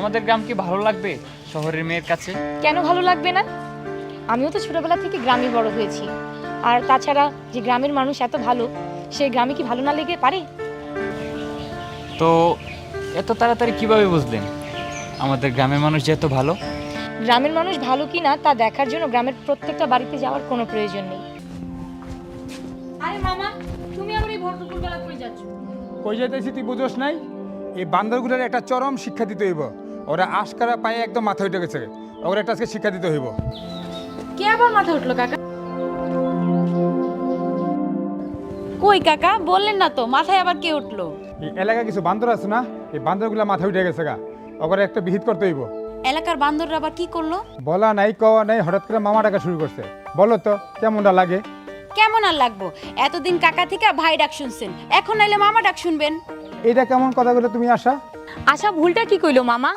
আমাদের গ্রাম কি ভালো লাগবে শহরের মেয়ের কাছে? কেন ভালো লাগবে না? আমিও তো ছোটবেলা থেকে গ্রামে বড় হয়েছি। আর তাছাড়া যে গ্রামের মানুষ এত ভালো, সেই গ্রামে কি ভালো না লেগে পারে? তো এত তাড়াতাড়ি কিভাবে বুঝলেন আমাদের গ্রামের মানুষ যে এত ভালো? গ্রামের মানুষ ভালো কি না তা দেখার জন্য গ্রামের প্রত্যেকটা বাড়িতে যাওয়ার কোনো প্রয়োজন নেই। আরে মামা, তুমি আবার এই ভর দুপুরবেলা কই যাচ্ছ? কই যাইতেছি তুই বুঝোস নাই? এই বান্দরগুলোর একটা চরম শিক্ষা দিতে হইব। ওরা আশকারা পায়ে একদম মাথা উঠে গেছে, ওরা একটা আজকে শিক্ষা দিতে হইব। কে আবার মাথা উঠলো কাকা? কই কাকা বললেন না তো, মাথায় আবার কে উঠলো? এই এলাকায় কিছু বান্দর আছে না, এই বান্দরগুলো মাথা উঠে গেছে গা, ওরা একটা বিহিত করতে হইব। এলাকার বান্দররা আবার কি করলো? বলা নাই কওয়া নাই, হঠাৎ করে মামা ডাকা শুরু করছে। বলো তো কেমনটা লাগে? কেমন আর লাগবো, এতদিন কাকা থেকে ভাই ডাক শুনছেন, এখন নাইলে মামা ডাক শুনবেন। এইটা কেমন কথা বলে তুমি আশা? আশা ভুলটা কি কইলো মামা?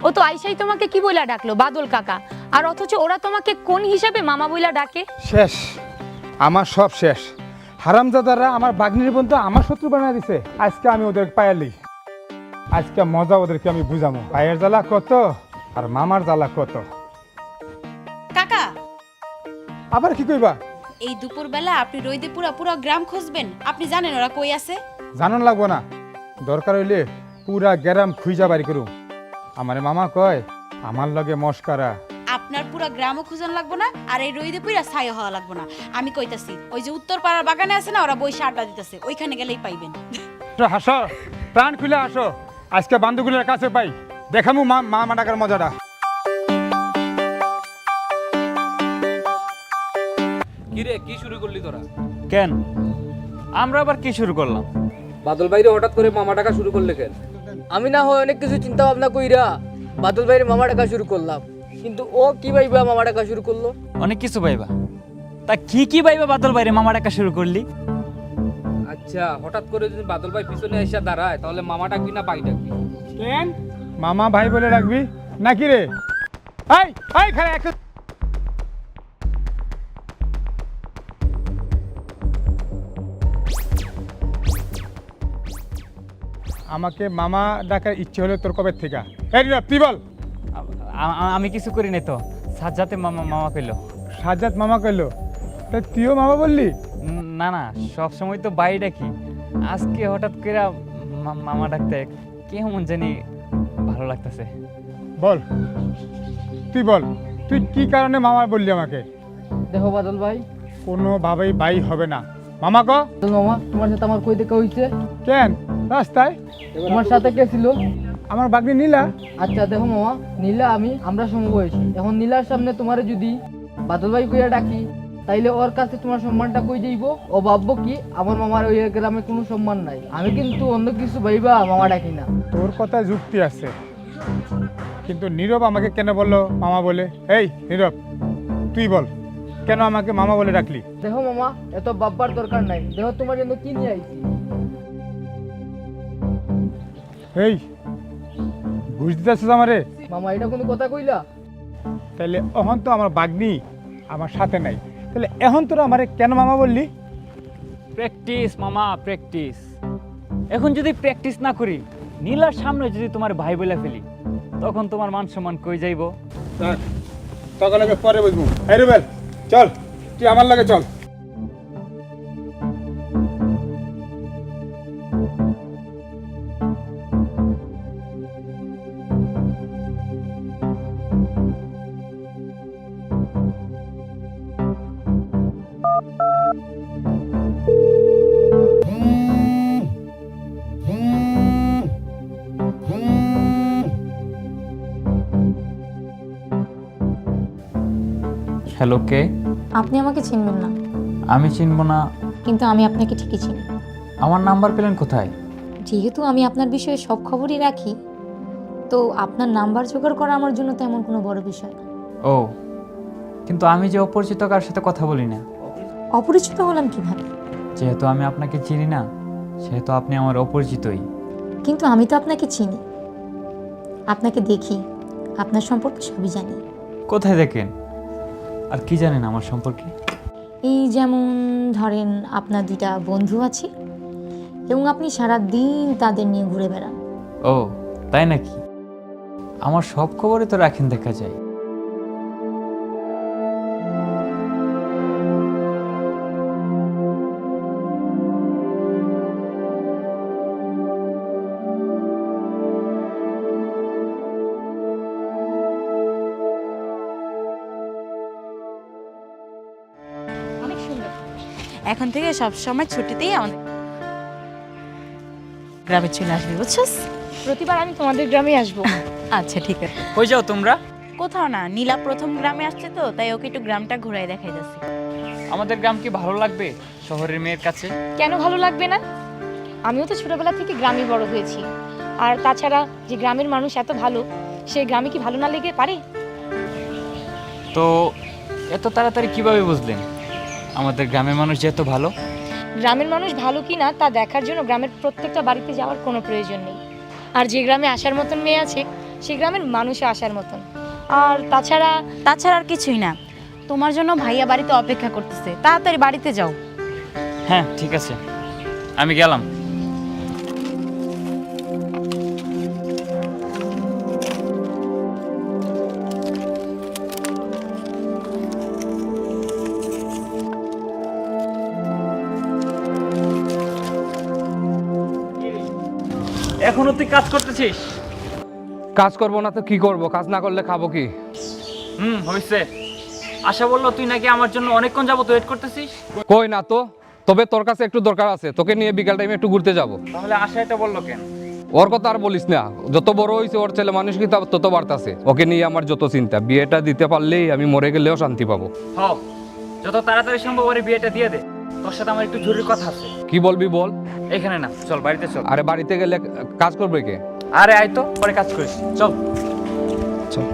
ও তো আইসাই তোমাকে কি বইলা ডাকলো, বাদল কাকা, আর অথচ ওরা তোমাকে কোন হিসাবে মামা বইলা ডাকে? শেষ, আমার সব শেষ। হারামজাদারা আমার বাগনির বন্ধু আমার শত্রু বানিয়ে দিছে। আজকে আমি ওদের পায়ালি, আজকে মজা ওদেরকে আমি বুঝামো। পায়ের জ্বালা কত আর মামার জ্বালা কত। কাকা, আবার কি কইবা? এই দুপুর বেলা আপনি রইদে পুরা পুরা গ্রাম খুঁজবেন? আপনি জানেন ওরা কই আছে? জানান লাগবো না, দরকার হইলে পুরা গ্রাম খুঁজা বাড়ি করুম। আমারে মামা কয় আমার লগে মস্কারা। আপনার পুরা গ্রামও খুঁজন লাগবো না, আর এই রইদে পুরা ছায়া হওয়া লাগবো না। আমি কইতাছি ওই যে উত্তর পাড়ার বাগানে আছে না, ওরা বইসা আড্ডা দিতেছে, ওইখানে গেলেই পাইবেন। হাসো, প্রাণ খুলে আসো, আজকে বান্ধবগুলোর কাছে পাই, দেখামু মামা ডাকার মজাটা। কিরে কি শুরু করলি তোরা? কেন আমরা আবার কি শুরু করলাম? বাদল ভাইরে হঠাৎ করে মামা ডাকা শুরু করলে কেন? আমি না হয় অনেক কিছু চিন্তা ভাবনা কইরা বাদল ভাইয়ের মামা ডাকা শুরু করলাম, কিন্তু ও কি ভাইবা মামা ডাকা শুরু করলো? অনেক কিছু পাইবা। তা কি কি পাইবা বাদল বাইরে মামা ডাকা শুরু করলি? আচ্ছা, হঠাৎ করে যদি বাদল ভাই পিছনে এসে দাঁড়ায় তাহলে মামা ডাকবি না ভাই ডাকবি? কেন মামা ভাই বলে রাখবি নাকি রে? এই এই খালি এক আমাকে মামা ডাকার ইচ্ছে হলো তোর কবে থেকে? এই রে তুই বল। আমি কিছু করি নাই তো, সাজ্জাতে মামা মামা পেলো। সাজ্জাদ মামা কইলো, তাই তুইও মামা বললি? না না, সব সময় তো বাই ডাকি, আজকে হঠাৎ করে মামা ডাকতে কেমন জানি ভালো লাগতেছে। বল তুই বল, তুই কি কারণে মামা বললি আমাকে? দেখো বাদল ভাই, কোনোভাবেই ভাই হবে না। মামা ক বাদল মামা, তোমার সাথে আমার কই দেখা হইছে? কেন রাস্তায়? তোমার সাথে কে ছিল? আমার বাগনি নীলা। আচ্ছা দেখো মামা, নীলা আমরা সমবয়সী। এখন নীলার সামনে তোমারে যদি বাদল ভাই কইয়া ডাকি, তাইলে ওর কাছে তোমার সম্মানটা কই যাইব? ও ভাববো কি আমার মামার ওই গ্রামে কোনো সম্মান নাই। আমি কিন্তু অন্য কিছু ভাইবা মামা ডাকি না। তোর কথা যুক্তি আছে, কিন্তু নীরব আমাকে কেন বললো মামা বলে? এই নীরব তুই বল, কেন আমাকে মামা বলে ডাকলি? দেখো মামা, এত ভাববার দরকার নাই। দেখো তোমার জন্য কি নিয়ে আইছি। এই বুঝতে চাচ্ছিস আমারে? মামা এটা কোনো কথা কইলা? তাহলে এখন তো আমার বাগনি আমার সাথে নাই, তাহলে এখন তোরা আমারে কেন মামা বললি? প্র্যাকটিস মামা, প্র্যাকটিস। এখন যদি প্র্যাকটিস না করি, নীলার সামনে যদি তোমার ভাই বলে ফেলি, তখন তোমার মান সম্মান কই যাইব? তখন আগে পরে বুঝবো। এই রুবেল চল, তুই আমার লাগে চল। হ্যালো, কে? আপনি আমাকে চিনবেন না, আমি চিনব না? কিন্তু আমি আপনাকে ঠিকই চিনি। আমার নাম্বার পেলেন কোথায়? যেহেতু আমি আপনার বিষয়ে সব খবরই রাখি, তো আপনার নাম্বার জোগাড় করা আমার জন্য তেমন কোনো বড় বিষয় না। ও, কিন্তু আমি যে অপরিচিত কার সাথে কথা বলি না। অপরিচিত হলাম কিভাবে? যেহেতু আমি আপনাকে চিনি না, সেহেতু আপনি আমার অপরিচিতই। কিন্তু আমি তো আপনাকে চিনি, আপনাকে দেখি, আপনার সম্পর্কে সবই জানি। কোথায় দেখেন আর কি জানেন আমার সম্পর্কে? এই যেমন ধরেন আপনার দুইটা বন্ধু আছে এবং আপনি সারা দিন তাদের নিয়ে ঘুরে বেড়ান। ও তাই নাকি? আমার সব খবরই তো রাখেন দেখা যায়। অনেক সুন্দর। এখন থেকে সব সময় ছুটিতেই আমাদের গ্রামে চলে আসবি, বুঝছস? প্রতিবার আমি তোমাদের গ্রামে আসবো। আচ্ছা ঠিক আছে। কই যাও তোমরা? কোথাও না, নীলা প্রথম গ্রামে আসছে তো, তাই ওকে একটু গ্রামটা ঘুরাই দেখাই যাচ্ছে। আমাদের গ্রাম কি ভালো লাগবে শহরের মেয়ের কাছে? কেন ভালো লাগবে না? আমিও তো ছোটবেলা থেকে গ্রামে বড় হয়েছি। আর তাছাড়া যে গ্রামের মানুষ এত ভালো, সেই গ্রামে কি ভালো না লেগে পারে? তো এত তাড়াতাড়ি কিভাবে বুঝলেন আমাদের গ্রামের মানুষ যে এত ভালো? গ্রামের মানুষ ভালো কি না তা দেখার জন্য গ্রামের প্রত্যেকটা বাড়িতে যাওয়ার কোনো প্রয়োজন নেই। আর যে গ্রামে আসার মতন মেয়ে আছে, সেই গ্রামের মানুষে আসার মতন। আর তাছাড়া আর কিছুই না, তোমার জন্য ভাইয়া বাড়িতে অপেক্ষা করতেছে, তাড়াতাড়ি বাড়িতে যাও। হ্যাঁ ঠিক আছে, আমি গেলাম। এখনো তুই কাজ করতেছিস? কাজ করব না তো কি করব, কাজ না করলে খাবো কি? হয়েছে। আশা বললো তুই নাকি আমার জন্য অনেকক্ষণ যাবত ওয়েট করতেছিস। কই না তো, তবে তোর কাছে একটু দরকার আছে, তোকে নিয়ে বিকাল টাইমে একটু ঘুরতে যাব। তাহলে আশা এটা বললো কেন? ওর কথা আর বলিস না, যত বড় হয়েছে ওর ছেলে মানুষ কি তত বাড়তাছে। ওকে নিয়ে আমার যত চিন্তা, বিয়েটা দিতে পারলেই আমি মরে গেলেও শান্তি পাবো। হ, যত তাড়াতাড়ি সম্ভব ওরে বিয়েটা দিয়ে দে। তোর সাথে আমার একটু জরুরি কথা আছে। কি বলবি বল। এখানে না, চল বাড়িতে চল। আরে বাড়িতে গেলে কাজ করবে কে? আরে আয় তো, পরে কাজ করিস, চল। চল।